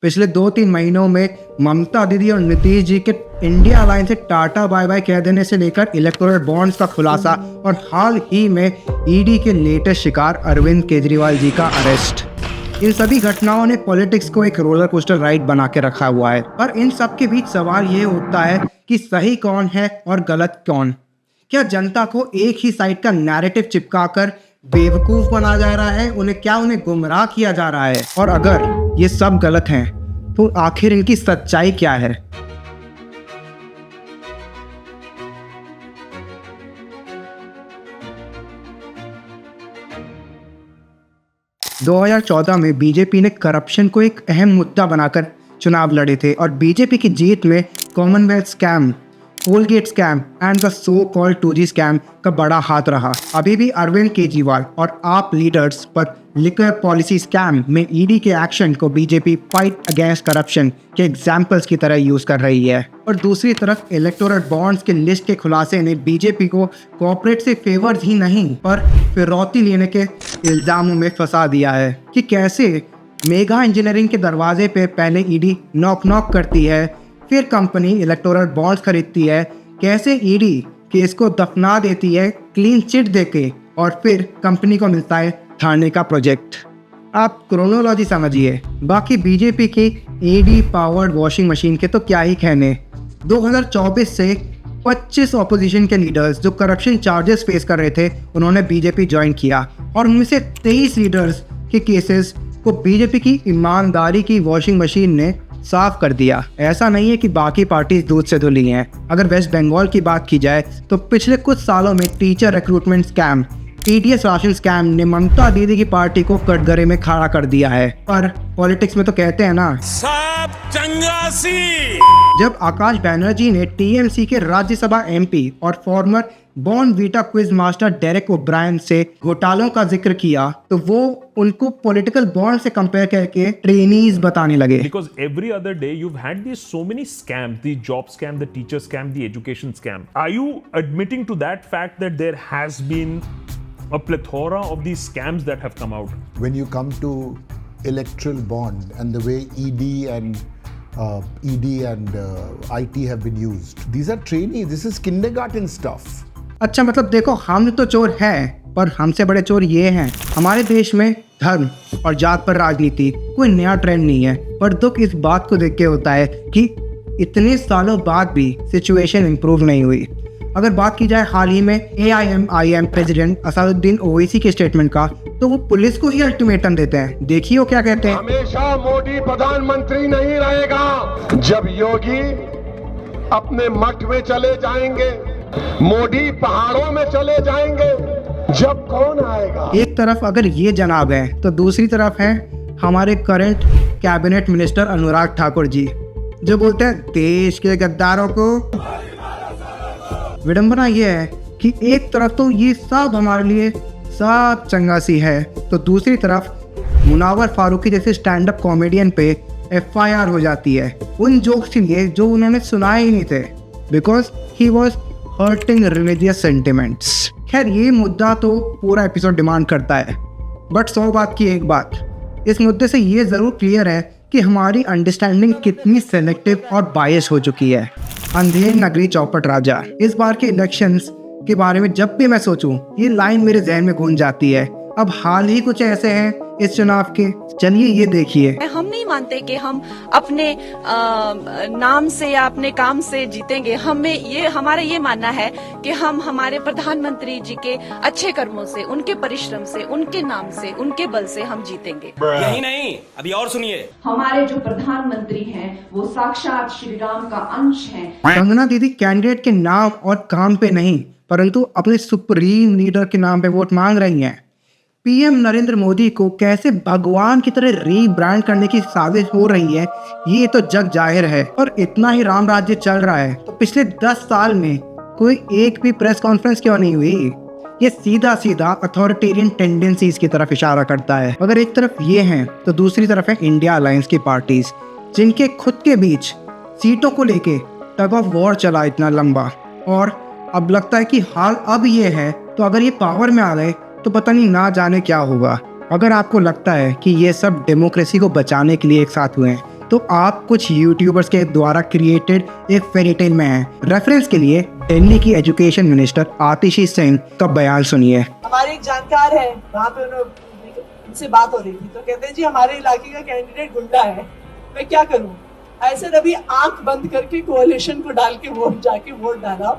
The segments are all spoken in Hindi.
पिछले 2-3 महीनों में ममता दीदी और नीतीश जी के इंडिया अलायंस से टाटा बाय बाय कह देने से लेकर इलेक्टोरल बॉन्ड्स का खुलासा और हाल ही में ईडी के लेटेस्ट शिकार अरविंद केजरीवाल जी का अरेस्ट, इन सभी घटनाओं ने पॉलिटिक्स को एक रोलर कोस्टर राइड बना के रखा हुआ है। पर इन सब के बीच सवाल ये उठता है कि सही कौन है और गलत कौन। क्या जनता को एक ही साइड का नैरेटिव चिपकाकर बेवकूफ बना जा रहा है? उन्हें गुमराह किया जा रहा है? और अगर ये सब गलत हैं तो आखिर इनकी सच्चाई क्या है? दो 2014 में बीजेपी ने करप्शन को एक अहम मुद्दा बनाकर चुनाव लड़े थे और बीजेपी की जीत में Commonwealth scam, Colgate scam and the so called 2G scam का बड़ा हाथ रहा। अभी भी अरविंद केजरीवाल और आप लीडर्स पर लिकर पॉलिसी स्कैम में ईडी के एक्शन को बीजेपी फाइट अगेंस्ट करप्शन के एग्जाम्पल्स की तरह यूज कर रही है। और दूसरी तरफ इलेक्टोरल बॉन्ड्स के लिस्ट के खुलासे ने बीजेपी को कॉर्पोरेट से फेवर्स ही नहीं पर फिरौती लेने के इल्जामों में फंसा दिया है कि कैसे मेगा इंजीनियरिंग के दरवाजे पे पहले ईडी नॉक नॉक करती है, फिर कंपनी इलेक्टोरल बॉन्ड्स खरीदती है, कैसे ईडी केस को दफना देती है क्लीन चिट देके, और फिर कंपनी को मिलता है थाने का प्रोजेक्ट। आप क्रोनोलॉजी समझिए। बाकी बीजेपी की ईडी पावर्ड वॉशिंग मशीन के तो क्या ही कहने। 2024 से 25 ऑपोजिशन के लीडर्स जो करप्शन चार्जेस फेस कर रहे थे उन्होंने बीजेपी ज्वाइन किया और उनमें से 23 लीडर्स के केसेस को बीजेपी की ईमानदारी की वॉशिंग मशीन ने साफ कर दिया। ऐसा नहीं है कि बाकी पार्टीज दूध से धुली हैं। अगर वेस्ट बंगाल की बात की जाए तो पिछले कुछ सालों में teacher recruitment scam, TDS ration scam ने ममता दीदी की पार्टी को कटघरे में खड़ा कर दिया है। पर पॉलिटिक्स में तो कहते हैं ना, सब चंगासी। जब आकाश बैनर्जी ने TMC के राज्यसभा MP और farmer born Vita quiz master Derek O'Brien से घोटालों का जिक्र किया तो वो उनको पॉलिटिकल बॉन्ड से कंपेयर करके ट्रेनीज बताने लगे। Because every other day you've had these so many scams, the job scam, the teacher scam, the education scam. Are you admitting to that fact that there has been a plethora of these scams that have come out? When you come to electoral bond and the way ED and IT have been used, these are trainees. This is kindergarten stuff. अच्छा, मतलब देखो, हम तो चोर हैं पर हमसे बड़े चोर ये हैं। हमारे देश में धर्म और जात पर राजनीति कोई नया ट्रेंड नहीं है, पर दुख इस बात को देख के होता है कि इतने सालों बाद भी सिचुएशन इम्प्रूव नहीं हुई। अगर बात की जाए हाल ही में AIMIM प्रेसिडेंट असदुद्दीन ओवैसी के स्टेटमेंट का, तो वो पुलिस को ही अल्टीमेटम देते हैं। देखिए वो क्या कहते हैं। हमेशा मोदी प्रधानमंत्री नहीं रहेगा। जब योगी अपने मठ में चले जाएंगे, मोदी पहाड़ों में चले जाएंगे, जब कौन आएगा? एक तरफ अगर ये जनाब है तो दूसरी तरफ है हमारे current cabinet minister Anurag Thakur ji, जो बोलते हैं देश के गद्दारों को। विडंबना ये है कि एक तरफ तो ये सब हमारे लिए सब चंगासी है, तो दूसरी तरफ मुनावर फारूकी जैसे स्टैंड अप कॉमेडियन पे FIR हो जाती है उन जोक्स के लिए जो उन्होंने सुनाए ही नहीं थे, because he was hurting religious sentiments. खैर, ये मुद्दा तो पूरा एपिसोड डिमांड करता है, बट 100 बात की एक बात, इस मुद्दे से ये ज़रूर क्लियर है कि हमारी अंडरस्टैंडिंग कितनी सेलेक्टिव और बायस हो चुकी है। अंधेर नगरी चौपट राजा। इस बार के इलेक्शंस के बारे में जब भी मैं सोचूं, ये लाइन मेरे जहन में गूंज जाती है। अब हाल ही कुछ ऐसे हैं इस चुनाव के, चलिए ये देखिए। हम नहीं मानते कि हम अपने नाम से या अपने काम से जीतेंगे। हमारा ये मानना है कि हम हमारे प्रधानमंत्री जी के अच्छे कर्मों से, उनके परिश्रम से, उनके नाम से, उनके बल से हम जीतेंगे। यही नहीं, अभी और सुनिए। हमारे जो प्रधानमंत्री हैं वो साक्षात श्री राम का अंश हैं। कंगना दीदी कैंडिडेट के नाम और काम पे नहीं परंतु अपने सुप्रीम लीडर के नाम पे वोट मांग रही हैं। PM नरेंद्र मोदी को कैसे भगवान की तरह रीब्रांड करने की साजिश हो रही है ये तो जग जाहिर है। और इतना ही राम राज्य चल रहा है तो पिछले 10 साल में कोई एक भी प्रेस कॉन्फ्रेंस क्यों नहीं हुई? ये सीधा सीधा अथॉरिटेरियन टेंडेंसीज की तरफ इशारा करता है। अगर एक तरफ ये हैं तो दूसरी तरफ है इंडिया अलायंस की पार्टीज, जिनके खुद के बीच सीटों को लेके टग ऑफ वॉर चला इतना लंबा, और अब लगता है कि हाल अब ये है तो अगर ये पावर में आ गए तो पता नहीं ना जाने क्या होगा। अगर आपको लगता है कि ये सब डेमोक्रेसी को बचाने के लिए एक साथ हुए हैं तो आप कुछ यूट्यूबर्स के द्वारा क्रिएटेड एक फेरी टेल में हैं। रेफरेंस के लिए दिल्ली की एजुकेशन मिनिस्टर आतिशी सिंह का बयान सुनिए। हमारे एक जानकार है, वहाँ पे उनसे बात हो रही थी तो कहते हैं जी हमारे इलाके का कैंडिडेट गुंडा है, मैं क्या करूँ। ऐसे तभी आंख बंद करके कोalition को डाल के वोट डाला,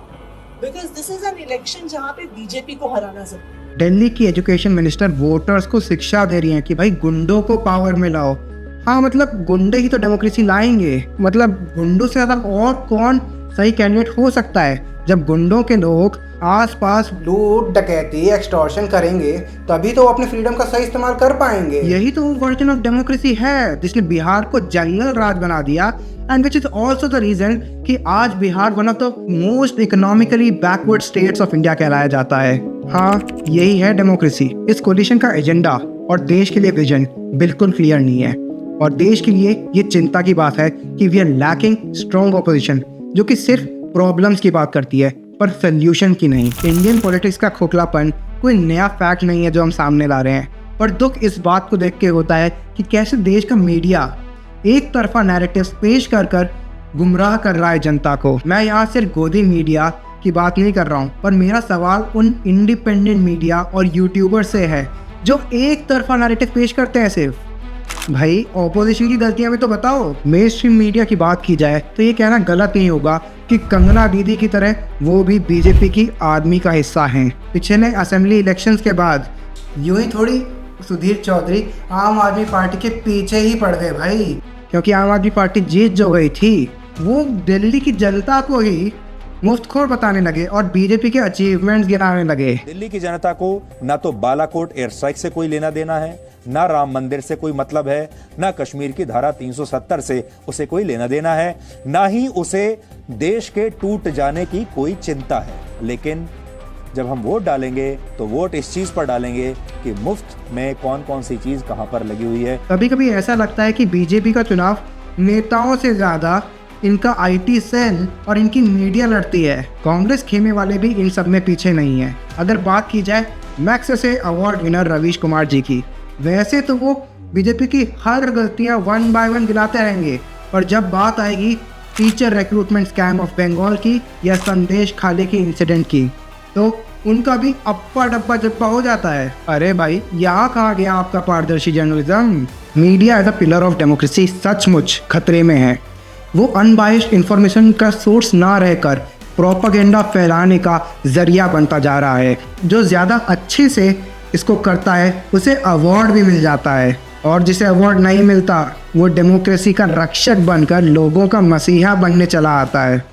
because this is an election जहाँ पे बीजेपी को हराना जरूरी। दिल्ली की एजुकेशन मिनिस्टर वोटर्स को शिक्षा दे रही हैं कि भाई गुंडों को पावर में लाओ। हाँ, मतलब गुंडे ही तो डेमोक्रेसी लाएंगे। मतलब गुंडों से ज़्यादा और कौन सही कैंडिडेट हो सकता है? जब गुंडों के लोग आसपास लूट डकैती एक्सटॉर्शन करेंगे तभी तो अपने फ्रीडम का सही इस्तेमाल कर पाएंगे। यही तो वर्जन ऑफ डेमोक्रेसी है जिसने बिहार को जंगल राज बना दिया, and which is also the reason कि आज Bihar one of the most economically backward states of India कहलाया जाता है। हाँ, यही है डेमोक्रेसी। इस कोलिशन का एजेंडा और देश के लिए विजन बिल्कुल क्लियर नहीं है, और देश के लिए ये चिंता की बात है कि we are lacking strong opposition जो कि सिर्फ प्रॉब्लम्स की बात करती है पर सोल्यूशन की नहीं। इंडियन पॉलिटिक्स का खोखलापन कोई नया फैक्ट नहीं है जो हम सामने ला रहे हैं, पर दुख इस बात को देख के होता है कि कैसे देश का मीडिया एक तरफा नैरेटिव्स पेश कर गुमराह कर रहा है जनता को। मैं यहाँ सिर्फ गोदी मीडिया की बात नहीं कर रहा हूँ, पर मेरा सवाल उन इंडिपेंडेंट मीडिया और यूट्यूबर से है जो एक तरफा नैरेटिव पेश करते हैं सिर्फ। भाई, ऑपोजिशन की गलतियां भी तो बताओ। मेन स्ट्रीम मीडिया की बात की जाए तो ये कहना गलत नहीं होगा कि कंगना दीदी की तरह वो भी बीजेपी की आदमी का हिस्सा हैं। पिछले असेंबली इलेक्शंस के बाद यूं ही थोड़ी सुधीर चौधरी आम आदमी पार्टी के पीछे ही पड़ गए भाई, क्योंकि आम आदमी पार्टी जीत जो गई थी वो दिल्ली की जनता को ही मुफ्तखोर बताने लगे और बीजेपी के अचीवमेंट्स गिनाने लगे। दिल्ली की जनता को ना तो बालाकोट एयर स्ट्राइक से कोई लेना देना है, ना राम मंदिर से कोई मतलब है, ना कश्मीर की धारा 370 से उसे कोई लेना देना है, ना ही उसे देश के टूट जाने की कोई चिंता है। लेकिन जब हम वोट डालेंगे तो वोट इस चीज पर डालेंगे कि मुफ्त में कौन कौन सी चीज कहां पर लगी हुई है। कभी कभी ऐसा लगता है कि बीजेपी का चुनाव नेताओं से ज्यादा इनका आईटी सेल और इनकी मीडिया लड़ती है। कांग्रेस खेमे वाले भी इन सब में पीछे नहीं है। अगर बात की जाए Magsaysay award winner Ravish Kumar ji की, वैसे तो वो बीजेपी की हर गलतियां 1 बाय 1 गिनाते रहेंगे, पर जब बात आएगी teacher recruitment scam of Bengal की या संदेश खाली की इंसिडेंट की, तो उनका भी अप्पा डब्बा जब्बा हो जाता है। अरे भाई, यहाँ कहाँ गया आपका पारदर्शी journalism? Media as a pillar of democracy सचमुच खतरे में है। वो अनबाइस्ड इंफॉर्मेशन का सोर्स ना रहकर प्रोपेगेंडा फैलाने का जरिया बनता जा रहा है। जो ज़्यादा अच्छे से इसको करता है उसे अवार्ड भी मिल जाता है, और जिसे अवार्ड नहीं मिलता वो डेमोक्रेसी का रक्षक बनकर लोगों का मसीहा बनने चला आता है।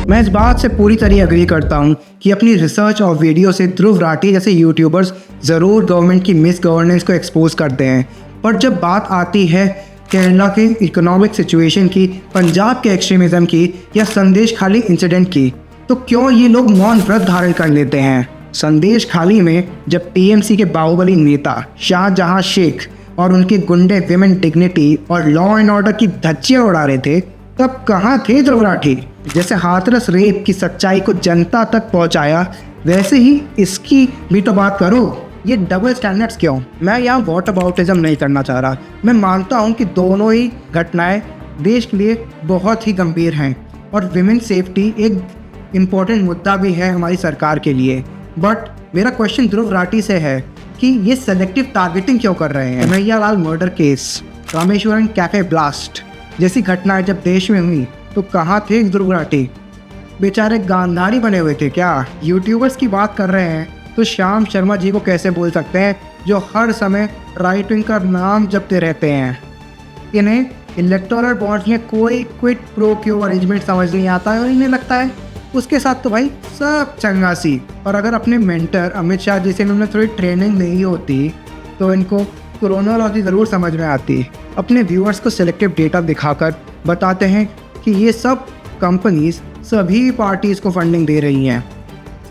मैं इस बात से पूरी तरह एग्री करता हूँ कि अपनी रिसर्च और वीडियो से ध्रुव राठी जैसे यूट्यूबर्स ज़रूर गवर्नमेंट की मिस गवर्नेंस को एक्सपोज करते हैं, पर जब बात आती है केरला के इकोनॉमिक सिचुएशन की, पंजाब के एक्सट्रीमिज्म की या संदेश खाली इंसिडेंट की, तो क्यों ये लोग मौन व्रत धारण कर लेते हैं? संदेश खाली में जब टीएमसी के बाहुबली नेता शाहजहां शेख और उनके गुंडे विमेन डिग्निटी और लॉ एंड ऑर्डर की धज्जियां उड़ा रहे थे, तब कहाँ थे ध्रुव राठी? जैसे हाथरस रेप की सच्चाई को जनता तक पहुंचाया, वैसे ही इसकी भी तो बात करो। ये डबल स्टैंडर्ड्स क्यों? मैं यहाँ वॉट अबाउटिज्म नहीं करना चाह रहा। मैं मानता हूँ कि दोनों ही घटनाएं देश के लिए बहुत ही गंभीर हैं और विमेन सेफ्टी एक इम्पोर्टेंट मुद्दा भी है हमारी सरकार के लिए। बट मेरा क्वेश्चन ध्रुव राठी से है कि ये सेलेक्टिव टारगेटिंग क्यों कर रहे हैं? Kanhaiya Lal murder case, Rameswaram cafe blast जैसी घटनाएं जब देश में हुई तो कहाँ थे ध्रुव राठी? बेचारे गांधारी बने हुए थे क्या? यूट्यूबर्स की बात कर रहे हैं तो श्याम शर्मा जी को कैसे बोल सकते हैं जो हर समय राइट विंग का नाम जपते रहते हैं? इन्हें इलेक्टोरल बॉन्ड्स में कोई क्विड प्रो क्यो अरेंजमेंट समझ नहीं आता है और इन्हें लगता है उसके साथ तो भाई सब चंगासी। और अगर अपने मेंटर अमित शाह जी से इन्होंने थोड़ी ट्रेनिंग नहीं होती तो इनको क्रोनोलॉजी ज़रूर समझ में आती। अपने व्यूअर्स को सिलेक्टिव डेटा दिखाकर बताते हैं कि ये सब कंपनीज सभी पार्टीज़ को फंडिंग दे रही हैं,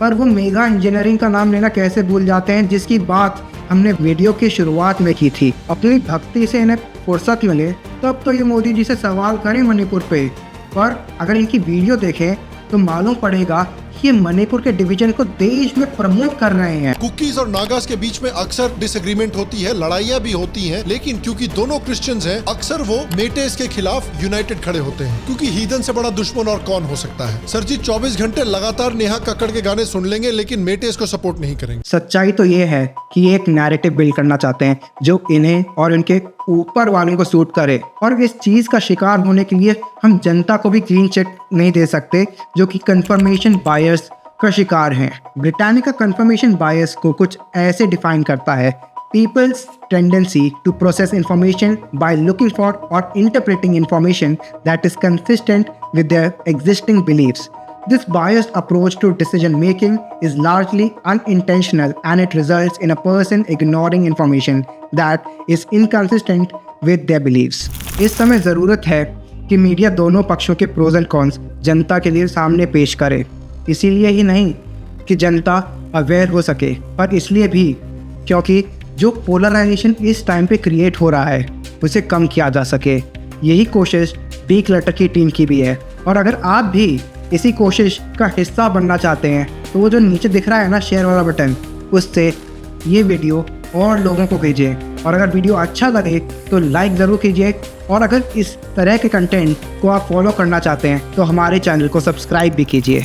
पर वो मेगा इंजीनियरिंग का नाम लेना कैसे भूल जाते हैं जिसकी बात हमने वीडियो की शुरुआत में की थी। अपनी भक्ति से इन्हें फुर्सत मिले तब तो ये मोदी जी से सवाल करें मणिपुर पे, पर अगर इनकी वीडियो देखें तो मालूम पड़ेगा ये मणिपुर के डिवीजन को देश में प्रमोट कर रहे हैं। कुकीज और नागास के बीच में अक्सर डिसएग्रीमेंट होती है, लड़ाइयाँ भी होती हैं, लेकिन क्योंकि दोनों क्रिश्चियंस हैं, अक्सर वो मेटेस के खिलाफ यूनाइटेड खड़े होते हैं, क्योंकि हीदन से बड़ा दुश्मन और कौन हो सकता है। सर जी 24 घंटे लगातार नेहा कक्कड़ के गाने सुन लेंगे, लेकिन मेटेस को सपोर्ट नहीं करेंगे। सच्चाई तो ये है कि ये एक नैरेटिव बिल्ड करना चाहते हैं जो इन्हें और इनके ऊपर वालों को सूट करे, और इस चीज का शिकार होने के लिए हम जनता को भी क्लीन चिट नहीं दे सकते जो कि कंफर्मेशन बायस का शिकार हैं। ब्रिटानिका कंफर्मेशन बायस को कुछ ऐसे डिफाइन करता है: people's tendency to process information by looking for or interpreting information that is consistent with their existing beliefs. This biased approach to decision making is largely unintentional, and it results in a person ignoring information that is inconsistent with their beliefs. इस समय ज़रूरत है कि मीडिया दोनों पक्षों के प्रोज एंड कॉन्स जनता के लिए सामने पेश करे, इसीलिए ही नहीं कि जनता अवेयर हो सके, पर इसलिए भी क्योंकि जो पोलराइजेशन इस टाइम पे क्रिएट हो रहा है उसे कम किया जा सके। यही कोशिश डीक्लटर की टीम की भी है, और अगर आप भी इसी कोशिश का हिस्सा बनना चाहते हैं तो वो जो नीचे दिख रहा है ना शेयर वाला बटन, उससे ये वीडियो और लोगों को भेजिए, और अगर वीडियो अच्छा लगे तो लाइक ज़रूर कीजिए, और अगर इस तरह के कंटेंट को आप फॉलो करना चाहते हैं तो हमारे चैनल को सब्सक्राइब भी कीजिए।